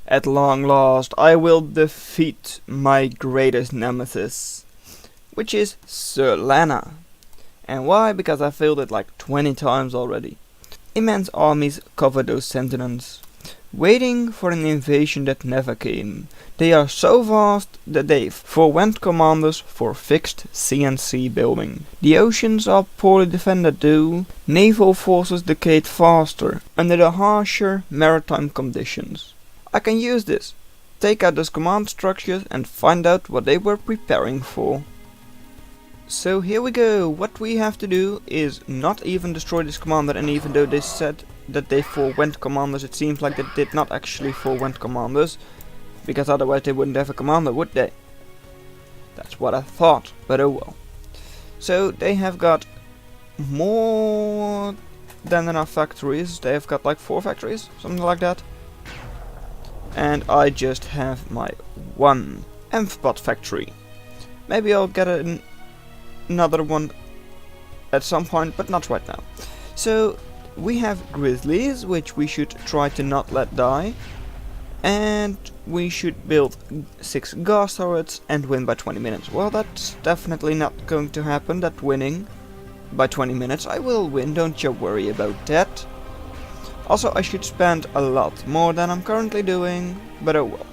At long last, I will defeat my greatest nemesis, which is Sirlanna. And why? Because I failed it like 20 times already. Immense armies cover those sentinels, waiting for an invasion that never came. They are so vast that they forewent commanders for fixed CNC building. The oceans are poorly defended too. Naval forces decayed faster under the harsher maritime conditions. I can use this, take out those command structures and find out what they were preparing for. So here we go. What we have to do is not even destroy this commander, and even though they said that they forewent commanders, it seems like they did not actually forewent commanders, because otherwise they wouldn't have a commander, would they? That's what I thought, but oh well. So they have got more than enough factories. They have got like 4 factories, something like that. And I just have my 1 Amphbot factory. Maybe I'll get another one at some point, but not right now. So we have grizzlies, which we should try to not let die, and we should build 6 gas turrets and win by 20 minutes. Well, that's definitely not going to happen, that winning by 20 minutes. I will win, don't you worry about that. Also, I should spend a lot more than I'm currently doing, but oh well.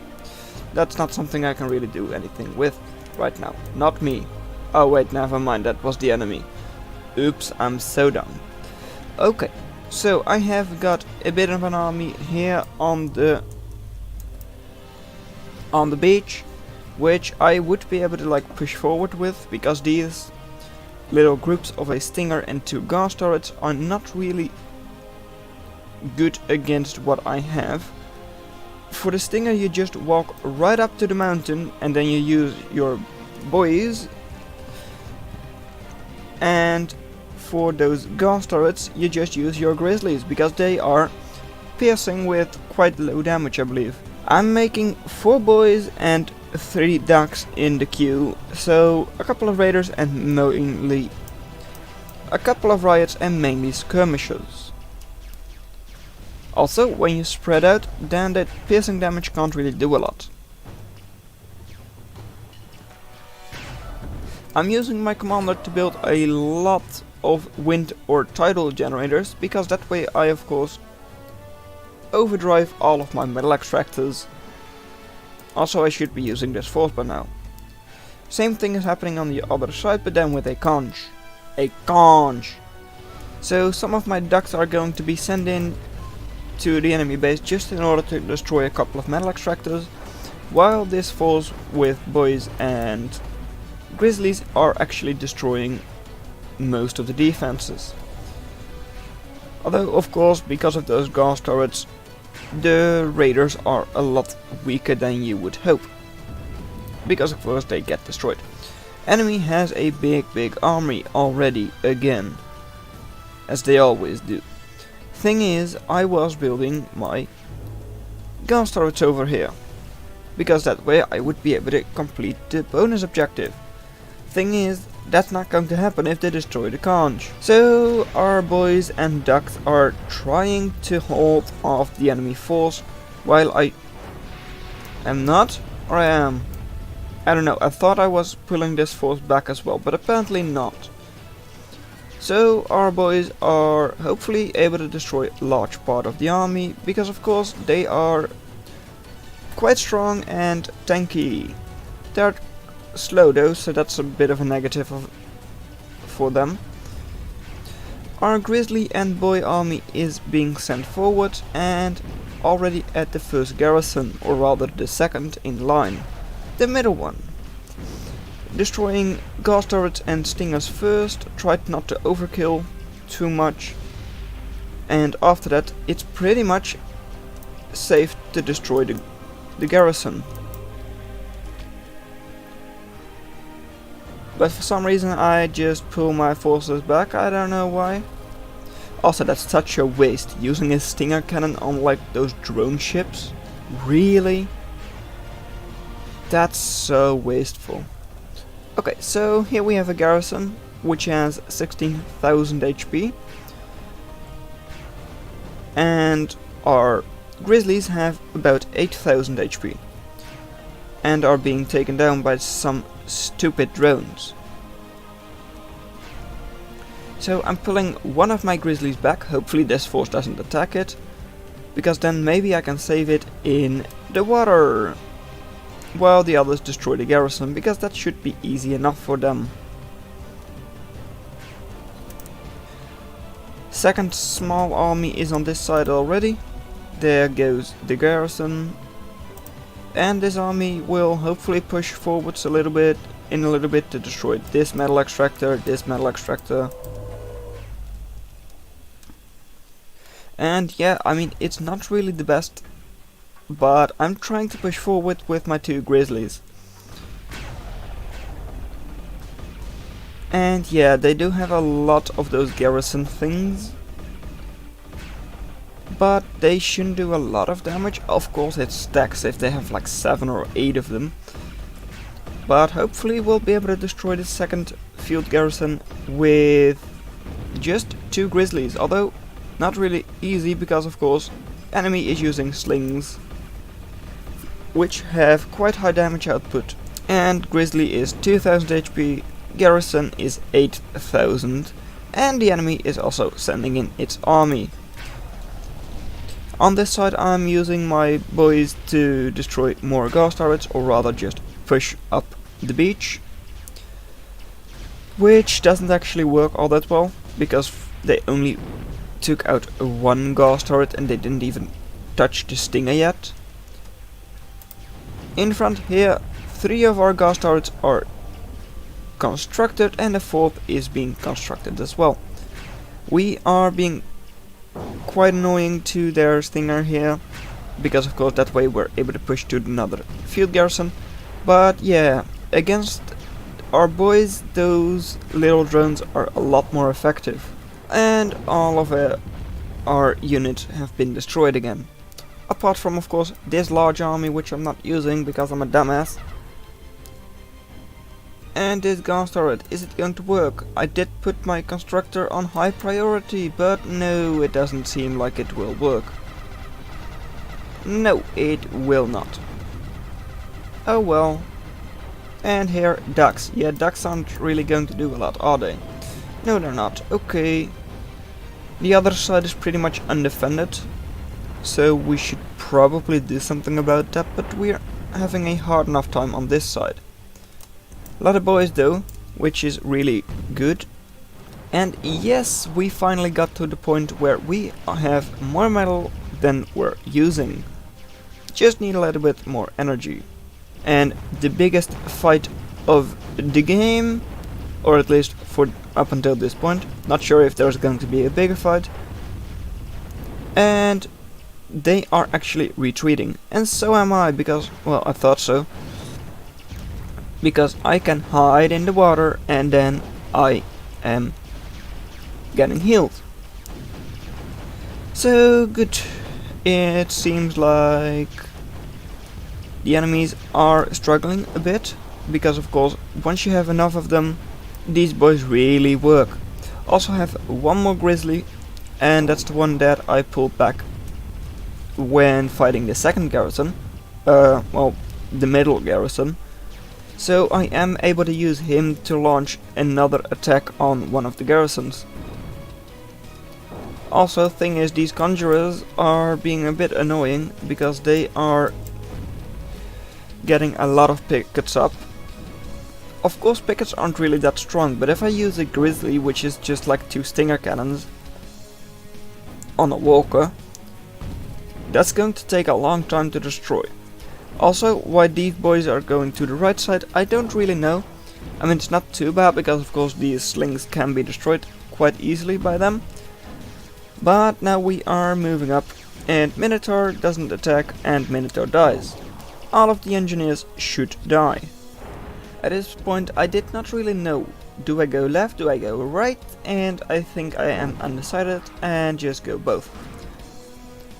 That's not something I can really do anything with right now. Not me. Oh wait, never mind, that was the enemy. Oops, I'm so dumb. Okay, so I have got a bit of an army here on the beach, which I would be able to like push forward with, because these little groups of a stinger and 2 gas turrets are not really good against what I have. For the stinger you just walk right up to the mountain and then you use your boys, and for those gas turrets you just use your grizzlies, because they are piercing with quite low damage, I believe. I'm making 4 boys and 3 ducks in the queue, so a couple of raiders and mainly a couple of riots and mainly skirmishers. Also, when you spread out, then that piercing damage can't really do a lot. I'm using my commander to build a lot of wind or tidal generators, because that way I of course overdrive all of my metal extractors. Also, I should be using this force by now. Same thing is happening on the other side, but then with a conch. A conch! So some of my ducks are going to be sent in to the enemy base just in order to destroy a couple of metal extractors, while this force with boys and grizzlies are actually destroying most of the defenses. Although of course, because of those gas turrets, the raiders are a lot weaker than you would hope, because of course they get destroyed. Enemy has a big army already again, as they always do. Thing is, I was building my gas turrets over here, because that way I would be able to complete the bonus objective. Thing is, that's not going to happen if they destroy the conch. So our boys and ducks are trying to hold off the enemy force, while I am not, or I am. I don't know, I thought I was pulling this force back as well, but apparently not. So our boys are hopefully able to destroy a large part of the army, because of course they are quite strong and tanky. They're slow though, so that's a bit of a negative for them. Our grizzly and boy army is being sent forward and already at the first garrison, or rather the second in line, the middle one. Destroying gas turrets and stingers first, tried not to overkill too much, and after that it's pretty much safe to destroy the garrison. But for some reason I just pull my forces back, I don't know why. Also, that's such a waste, using a stinger cannon on like those drone ships. Really? That's so wasteful. Okay, so here we have a garrison which has 16,000 HP, and our Grizzlies have about 8000 HP and are being taken down by some stupid drones. So I'm pulling one of my Grizzlies back, hopefully this force doesn't attack it, because then maybe I can save it in the water, while the others destroy the garrison, because that should be easy enough for them. Second small army is on this side already. There goes the garrison, and this army will hopefully push forwards a little bit to destroy this metal extractor, and yeah, I mean, it's not really the best, but I'm trying to push forward with my 2 Grizzlies. And yeah, they do have a lot of those garrison things, but they shouldn't do a lot of damage. Of course it stacks if they have like 7 or 8 of them, but hopefully we'll be able to destroy the second field garrison with just 2 Grizzlies, although not really easy, because of course enemy is using slings, which have quite high damage output, and Grizzly is 2000 HP, garrison is 8000, and the enemy is also sending in its army. On this side I'm using my boys to destroy more gas turrets, or rather just push up the beach, which doesn't actually work all that well, because they only took out 1 gas turret and they didn't even touch the stinger yet. In front here, 3 of our gas turrets are constructed and the 4th is being constructed as well. We are being quite annoying to their stinger here, because of course that way we're able to push to another field garrison. But yeah, against our boys, those little drones are a lot more effective. And all of our units have been destroyed again. Apart from, of course, this large army, which I'm not using because I'm a dumbass. And this gas turret, is it going to work? I did put my constructor on high priority, but no, it doesn't seem like it will work. No, it will not. Oh well. And here, ducks. Yeah, ducks aren't really going to do a lot, are they? No, they're not. Okay. The other side is pretty much undefended, so we should probably do something about that, but we're having a hard enough time on this side. A lot of boys though, which is really good. And yes, we finally got to the point where we have more metal than we're using. Just need a little bit more energy. And the biggest fight of the game, or at least for up until this point, not sure if there's going to be a bigger fight, and they are actually retreating, and so am I, because, well, I thought so, because I can hide in the water and then I am getting healed. So good. It seems like the enemies are struggling a bit, because of course once you have enough of them, these boys really work. Also have 1 more Grizzly, and that's the one that I pulled back when fighting the second garrison, well, the middle garrison. So I am able to use him to launch another attack on one of the garrisons. Also, thing is, these conjurers are being a bit annoying, because they are getting a lot of pickets up. Of course pickets aren't really that strong, but if I use a Grizzly, which is just like 2 stinger cannons on a walker, that's going to take a long time to destroy. Also, why these boys are going to the right side, I don't really know. I mean, it's not too bad, because of course these slings can be destroyed quite easily by them. But now we are moving up, and Minotaur doesn't attack, and Minotaur dies. All of the engineers should die. At this point I did not really know, do I go left, do I go right, and I think I am undecided and just go both.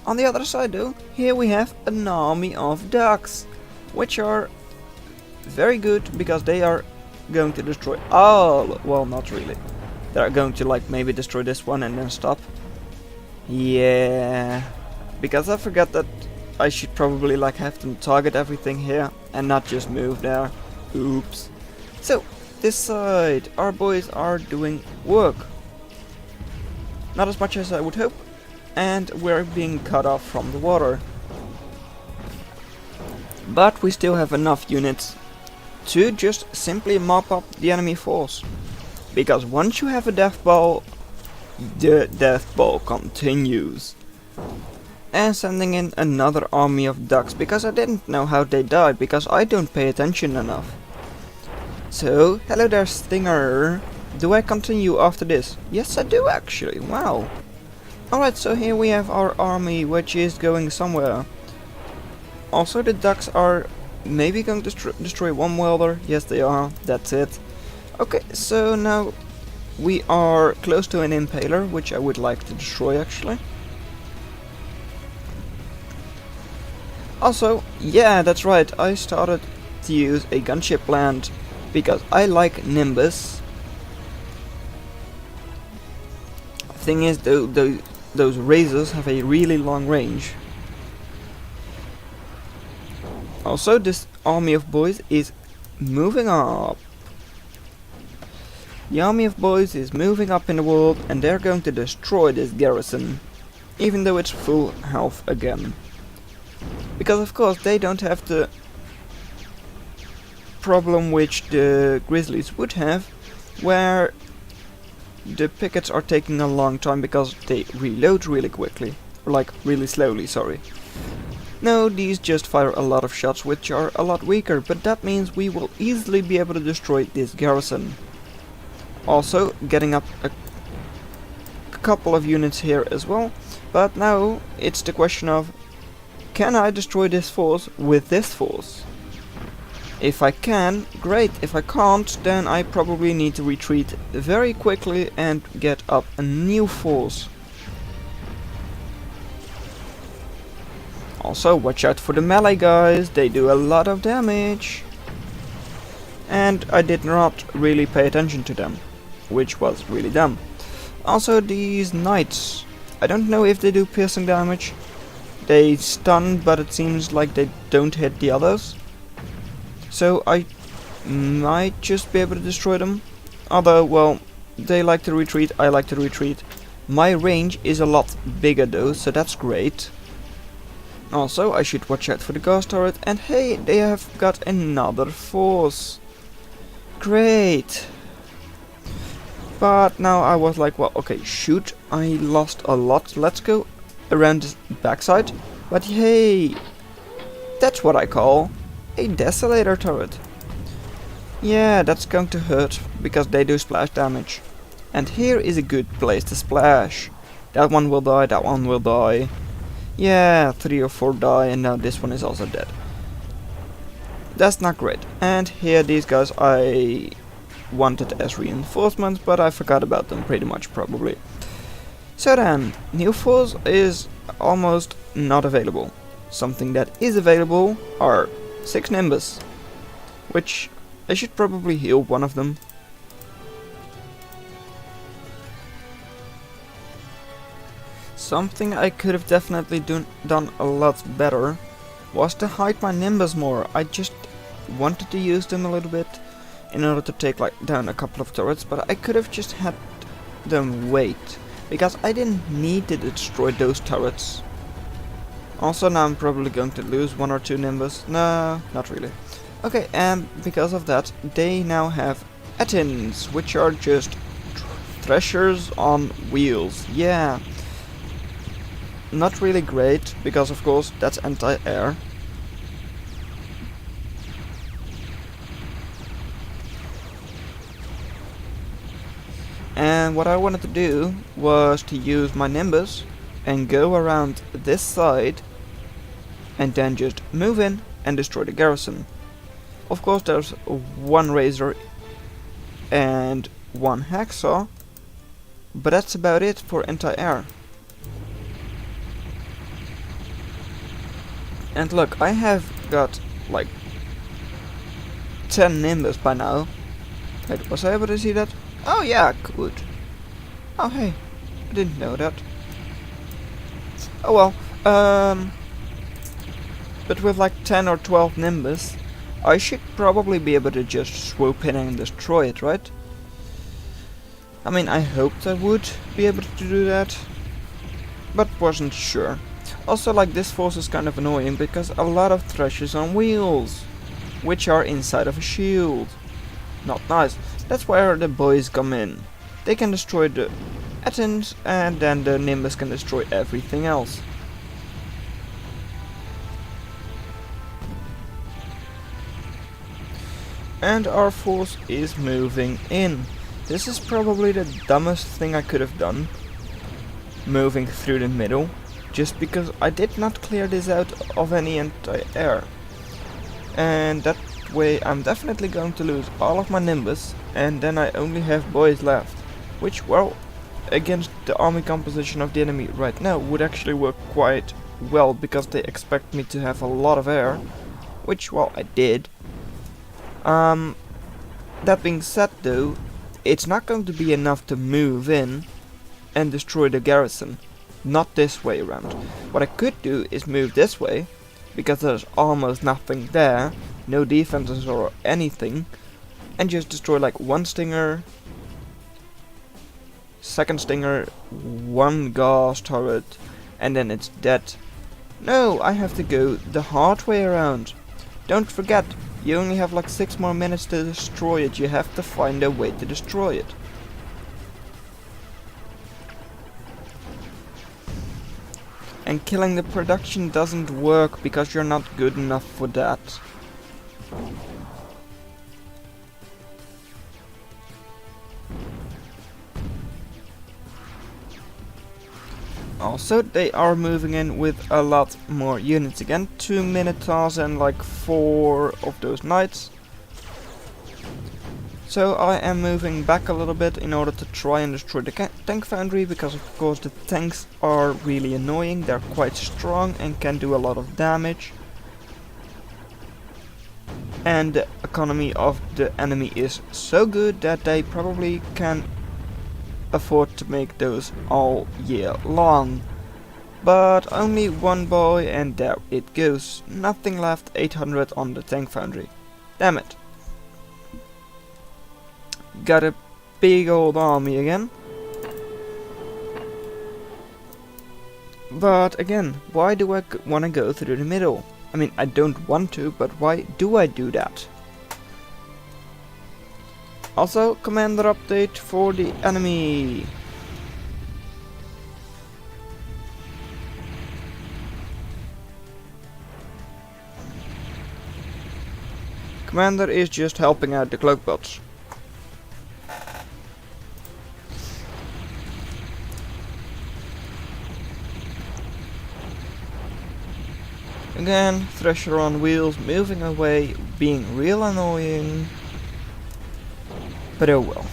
On the other side though, here we have an army of ducks, which are very good, because they are going to destroy all, well, not really. They are going to like maybe destroy this one and then stop. Yeah, because I forgot that I should probably like have them target everything here and not just move there. Oops. So, this side, our boys are doing work. Not as much as I would hope, and we're being cut off from the water. But we still have enough units to just simply mop up the enemy force. Because once you have a death ball, the death ball continues. And sending in another army of ducks, because I didn't know how they died, because I don't pay attention enough. So, hello there, Stinger. Do I continue after this? Yes, I do actually. Wow. Alright, so here we have our army, which is going somewhere. Also, the ducks are maybe going to destroy one welder. Yes, they are. That's it. Okay, so now we are close to an impaler, which I would like to destroy actually. Also, yeah, that's right, I started to use a gunship land because I like Nimbus. Thing is, those razors have a really long range. Also, this army of boys is moving up. The army of boys is moving up in the world, and they're going to destroy this garrison, even though it's full health again. Because of course they don't have the problem which the Grizzlies would have, where the pickets are taking a long time because they reload really quickly. Or like really slowly, sorry. No, these just fire a lot of shots which are a lot weaker, but that means we will easily be able to destroy this garrison. Also getting up a couple of units here as well, but now it's the question of, can I destroy this force with this force? If I can, great. If I can't, then I probably need to retreat very quickly and get up a new force. Also, watch out for the melee guys, they do a lot of damage. And I did not really pay attention to them, which was really dumb. Also, these knights, I don't know if they do piercing damage. They stun, but it seems like they don't hit the others. So I might just be able to destroy them. Although, well, they like to retreat, I like to retreat. My range is a lot bigger though, so that's great. Also, I should watch out for the gas turret. And hey, they have got another force. Great. But now I was like, well, okay, shoot, I lost a lot. Let's go around the backside. But hey, that's what I call a desolator turret. Yeah, that's going to hurt because they do splash damage. And here is a good place to splash. That one will die, that one will die. Yeah, 3 or 4 die, and now this one is also dead. That's not great. And here these guys I wanted as reinforcements, but I forgot about them pretty much probably. So then, new force is almost not available. Something that is available are 6 Nimbus, which I should probably heal one of them. Something I could have definitely done a lot better was to hide my Nimbus more. I just wanted to use them a little bit in order to take down a couple of turrets, but I could have just had them wait, because I didn't need to destroy those turrets. Also, now I'm probably going to lose 1 or 2 Nimbus. No, not really. Okay, and because of that, they now have Attins, which are just threshers on wheels. Yeah. Not really great, because of course that's anti-air. And what I wanted to do was to use my Nimbus and go around this side and then just move in and destroy the garrison. Of course there's 1 razor and 1 hacksaw, but that's about it for anti-air. And look, I have got like 10 Nimbus by now. Wait, was I able to see that? Oh yeah, good. Oh hey, I didn't know that. Oh well, Um, but with like 10 or 12 Nimbus, I should probably be able to just swoop in and destroy it, right? I mean, I hoped I would be able to do that, but wasn't sure. Also, like, this force is kind of annoying because a lot of threshers on wheels, which are inside of a shield. Not nice. That's where the boys come in. They can destroy the Athens, and then the Nimbus can destroy everything else. And our force is moving in. This is probably the dumbest thing I could have done, moving through the middle, just because I did not clear this out of any anti-air. And that way I'm definitely going to lose all of my Nimbus, and then I only have boys left, which, well, against the army composition of the enemy right now would actually work quite well, because they expect me to have a lot of air, which, well, I did. That being said though, it's not going to be enough to move in and destroy the garrison. Not this way around. What I could do is move this way, because there's almost nothing there, no defenses or anything, and just destroy like one stinger, second stinger, one gas turret, and then it's dead. No, I have to go the hard way around. Don't forget, you only have like 6 more minutes to destroy it. You have to find a way to destroy it. And killing the production doesn't work because you're not good enough for that. Also, they are moving in with a lot more units again. 2 Minotaurs and like 4 of those Knights. So I am moving back a little bit in order to try and destroy the tank foundry, because of course the tanks are really annoying. They're quite strong and can do a lot of damage. And the economy of the enemy is so good that they probably can afford to make those all year long. But only one boy, and there it goes. Nothing left. 800 on the tank foundry. Damn it. Got a big old army again. But again, why do I want to go through the middle? I mean, I don't want to, but why do I do that? Also, commander update for the enemy. Commander is just helping out the cloakbots. Again, Thresher on wheels, moving away, being real annoying. But oh well.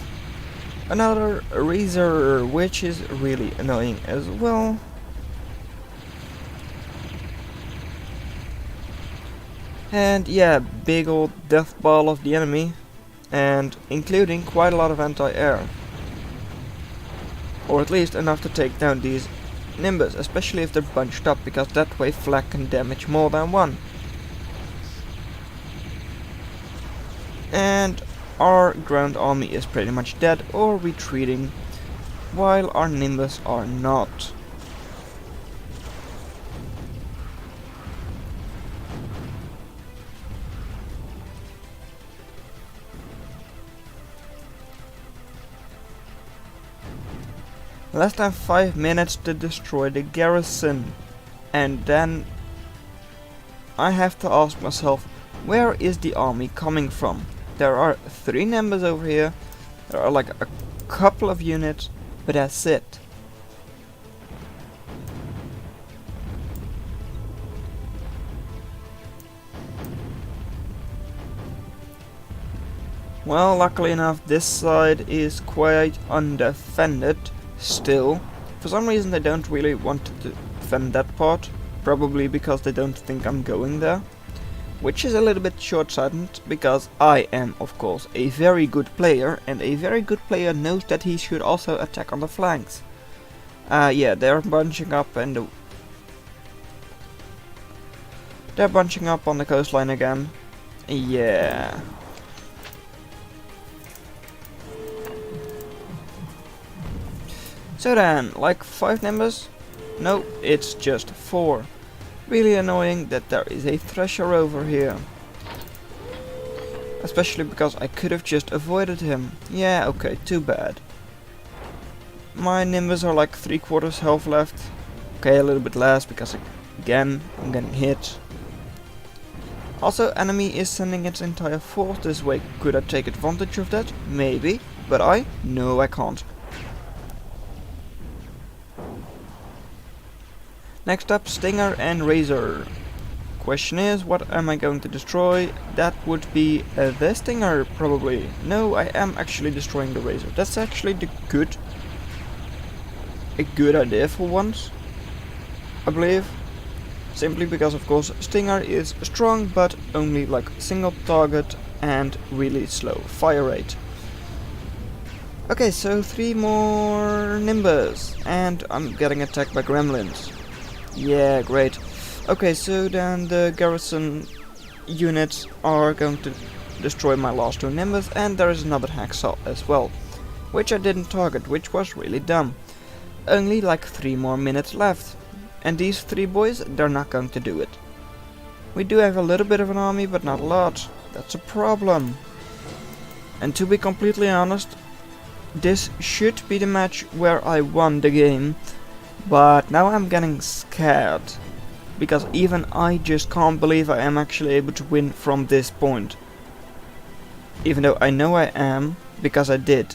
Another Razor, which is really annoying as well. And yeah, big old death ball of the enemy, and including quite a lot of anti-air. Or at least enough to take down these Nimbus, especially if they're bunched up, because that way flak can damage more than one. And our ground army is pretty much dead or retreating, while our Nimbus are not. Less than 5 minutes to destroy the garrison, and then I have to ask myself, where is the army coming from? There are 3 Nimbus over here, there are like a couple of units, but that's it. Well, luckily enough, this side is quite undefended still. For some reason they don't really want to defend that part, probably because they don't think I'm going there. Which is a little bit short-sighted, because I am, of course, a very good player, and a very good player knows that he should also attack on the flanks. Yeah, they're bunching up, and They're bunching up on the coastline again. Yeah. So then, like 5 Nimbus? No, it's just 4. Really annoying that there is a Thresher over here. Especially because I could have just avoided him. Yeah, okay, too bad. My Nimbus are like 3/4 health left. Okay, a little bit less because again, I'm getting hit. Also, enemy is sending its entire force this way. Could I take advantage of that? Maybe. But no, I can't. Next up, Stinger and Razor. Question is, what am I going to destroy? That would be the Stinger, probably. No, I am actually destroying the Razor. That's actually a good idea for once, I believe. Simply because, of course, Stinger is strong, but only like single target and really slow fire rate. Okay, so 3 more Nimbus, and I'm getting attacked by gremlins. Yeah, great. Okay, so then the garrison units are going to destroy my last 2 Nimbus, and there is another hacksaw as well, which I didn't target, which was really dumb. Only like 3 more minutes left, and these 3 boys, they're not going to do it. We do have a little bit of an army, but not a lot. That's a problem. And to be completely honest, this should be the match where I won the game, but now I'm getting scared. Because even I just can't believe I am actually able to win from this point. Even though I know I am, because I did.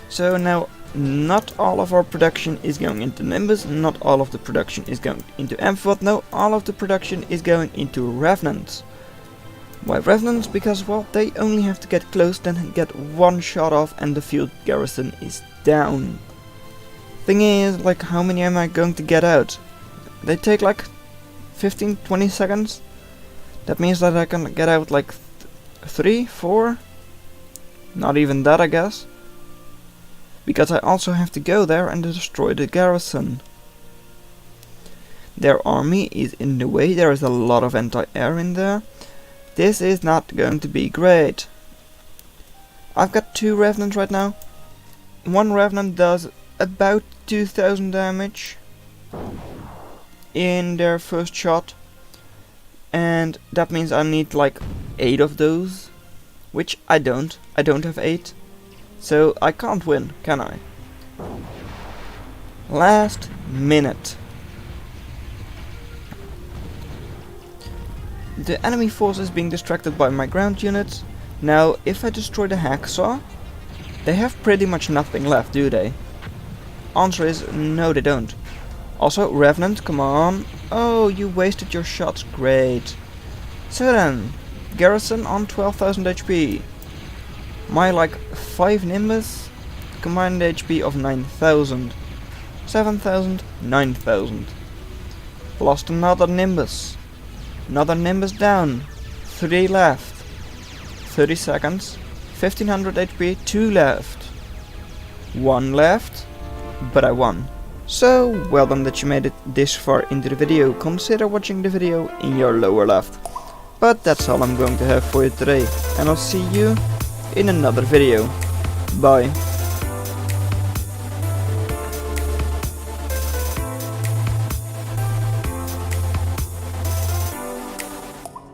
So now, not all of our production is going into Nimbus, not all of the production is going into Amphibolt, no, all of the production is going into Revenants. Why Revenants? Because, well, they only have to get close, then get 1 shot off and the field garrison is down. Thing is, like, how many am I going to get out? They take like 15-20 seconds. That means that I can get out like 3, 4. Not even that, I guess. Because I also have to go there and destroy the garrison. Their army is in the way. There is a lot of anti-air in there. This is not going to be great. I've got 2 Revenants right now. 1 Revenant does about 2000 damage in their first shot, and that means I need like 8 of those, which I don't have 8, so I can't win, can I? Last minute. The enemy force is being distracted by my ground units. Now if I destroy the hacksaw, they have pretty much nothing left, do they? Answer is no, they don't. Also, Revenant, come on. Oh, you wasted your shots, great. So then, garrison on 12,000 HP. My like 5 Nimbus, combined HP of 9,000. 7,000, 9,000. Lost another Nimbus. Another Nimbus down. 3 left. 30 seconds. 1500 HP, 2 left. 1 left, but I won. So, well done that you made it this far into the video. Consider watching the video in your lower left. But that's all I'm going to have for you today, and I'll see you in another video. Bye.